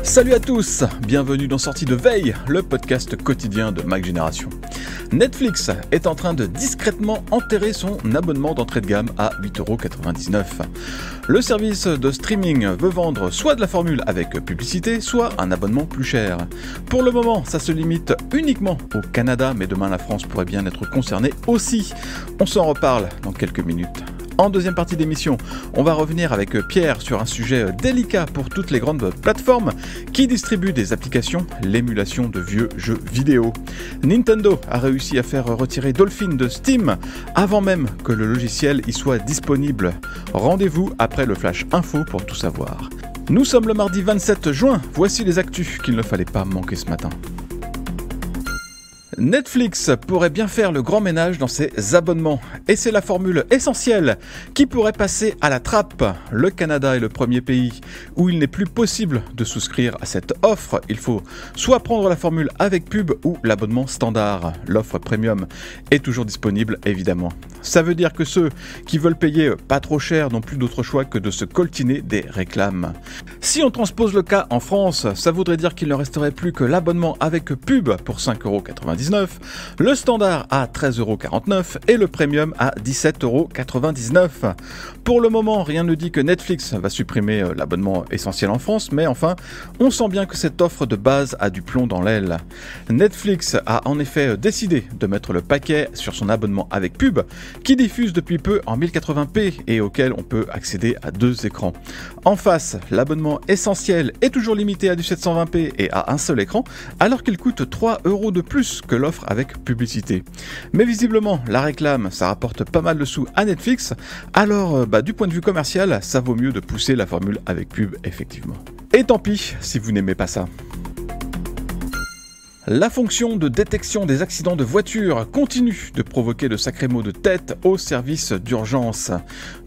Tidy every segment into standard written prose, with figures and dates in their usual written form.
Salut à tous, bienvenue dans Sortie de Veille, le podcast quotidien de Mac Génération. Netflix est en train de discrètement enterrer son abonnement d'entrée de gamme à 8,99€. Le service de streaming veut vendre soit de la formule avec publicité, soit un abonnement plus cher. Pour le moment, ça se limite uniquement au Canada, mais demain la France pourrait bien être concernée aussi. On s'en reparle dans quelques minutes. En deuxième partie d'émission, on va revenir avec Pierre sur un sujet délicat pour toutes les grandes plateformes qui distribuent des applications, l'émulation de vieux jeux vidéo. Nintendo a réussi à faire retirer Dolphin de Steam avant même que le logiciel y soit disponible. Rendez-vous après le Flash Info pour tout savoir. Nous sommes le mardi 27 juin, voici les actus qu'il ne fallait pas manquer ce matin. Netflix pourrait bien faire le grand ménage dans ses abonnements, et c'est la formule essentielle qui pourrait passer à la trappe. Le Canada est le premier pays où il n'est plus possible de souscrire à cette offre. Il faut soit prendre la formule avec pub ou l'abonnement standard. L'offre premium est toujours disponible, évidemment. Ça veut dire que ceux qui veulent payer pas trop cher n'ont plus d'autre choix que de se coltiner des réclames. Si on transpose le cas en France, ça voudrait dire qu'il ne resterait plus que l'abonnement avec pub pour 5,99€, le standard à 13,49€ et le premium à 17,99€. Pour le moment, rien ne dit que Netflix va supprimer l'abonnement essentiel en France, mais enfin, on sent bien que cette offre de base a du plomb dans l'aile. Netflix a en effet décidé de mettre le paquet sur son abonnement avec pub, qui diffuse depuis peu en 1080p et auquel on peut accéder à 2 écrans. En face, l'abonnement essentiel est toujours limité à du 720p et à un seul écran, alors qu'il coûte 3€ de plus que l'offre avec publicité. Mais visiblement, la réclame, ça rapporte pas mal de sous à Netflix, alors du point de vue commercial, ça vaut mieux de pousser la formule avec pub, effectivement. Et tant pis si vous n'aimez pas ça. La fonction de détection des accidents de voiture continue de provoquer de sacrés maux de tête aux services d'urgence.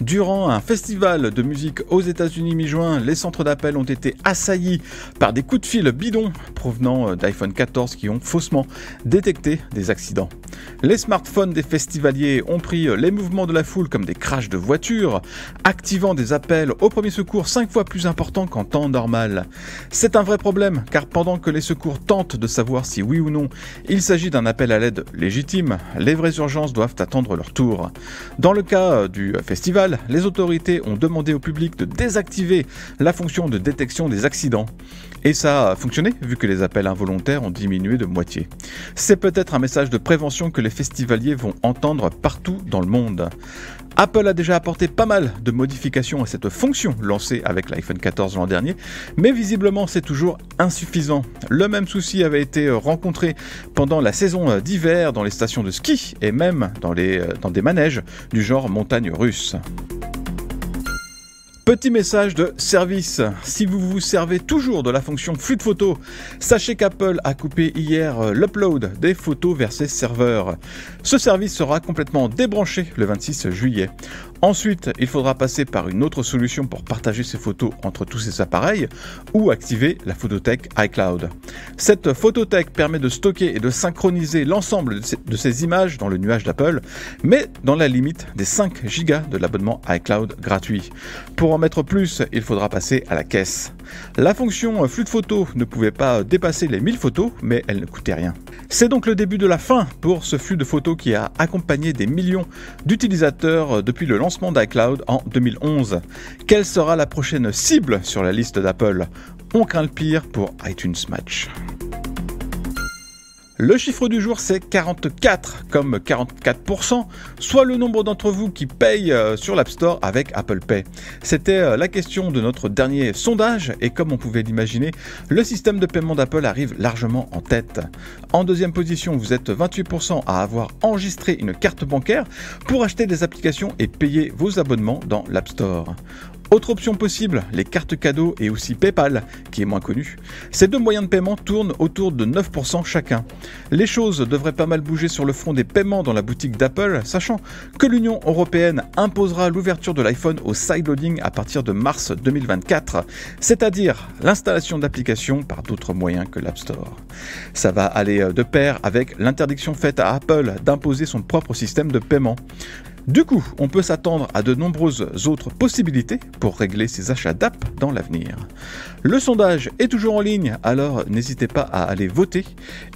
Durant un festival de musique aux États-Unis mi-juin, les centres d'appel ont été assaillis par des coups de fil bidons provenant d'iPhone 14 qui ont faussement détecté des accidents. Les smartphones des festivaliers ont pris les mouvements de la foule comme des crashs de voitures, activant des appels au premier secours 5 fois plus importants qu'en temps normal. C'est un vrai problème, car pendant que les secours tentent de savoir si oui ou non il s'agit d'un appel à l'aide légitime, les vraies urgences doivent attendre leur tour. Dans le cas du festival, les autorités ont demandé au public de désactiver la fonction de détection des accidents. Et ça a fonctionné, vu que les appels involontaires ont diminué de moitié. C'est peut-être un message de prévention que les festivaliers vont entendre partout dans le monde. Apple a déjà apporté pas mal de modifications à cette fonction lancée avec l'iPhone 14 l'an dernier, mais visiblement c'est toujours insuffisant. Le même souci avait été rencontré pendant la saison d'hiver dans les stations de ski et même dans des manèges du genre montagne russe. Petit message de service, si vous vous servez toujours de la fonction flux de photos, sachez qu'Apple a coupé hier l'upload des photos vers ses serveurs. Ce service sera complètement débranché le 26 juillet. Ensuite, il faudra passer par une autre solution pour partager ces photos entre tous ces appareils ou activer la photothèque iCloud. Cette photothèque permet de stocker et de synchroniser l'ensemble de ces images dans le nuage d'Apple, mais dans la limite des 5 Go de l'abonnement iCloud gratuit. Pour en mettre plus, il faudra passer à la caisse. La fonction flux de photos ne pouvait pas dépasser les 1000 photos, mais elle ne coûtait rien. C'est donc le début de la fin pour ce flux de photos qui a accompagné des millions d'utilisateurs depuis le lancement d'iCloud en 2011. Quelle sera la prochaine cible sur la liste d'Apple ? On craint le pire pour iTunes Match. Le chiffre du jour, c'est 44, comme 44%, soit le nombre d'entre vous qui payent sur l'App Store avec Apple Pay. C'était la question de notre dernier sondage, et comme on pouvait l'imaginer, le système de paiement d'Apple arrive largement en tête. En deuxième position, vous êtes 28% à avoir enregistré une carte bancaire pour acheter des applications et payer vos abonnements dans l'App Store. Autre option possible, les cartes cadeaux et aussi PayPal, qui est moins connu. Ces deux moyens de paiement tournent autour de 9% chacun. Les choses devraient pas mal bouger sur le front des paiements dans la boutique d'Apple, sachant que l'Union européenne imposera l'ouverture de l'iPhone au sideloading à partir de mars 2024, c'est-à-dire l'installation d'applications par d'autres moyens que l'App Store. Ça va aller de pair avec l'interdiction faite à Apple d'imposer son propre système de paiement. Du coup, on peut s'attendre à de nombreuses autres possibilités pour régler ses achats d'app dans l'avenir. Le sondage est toujours en ligne, alors n'hésitez pas à aller voter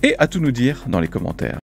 et à tout nous dire dans les commentaires.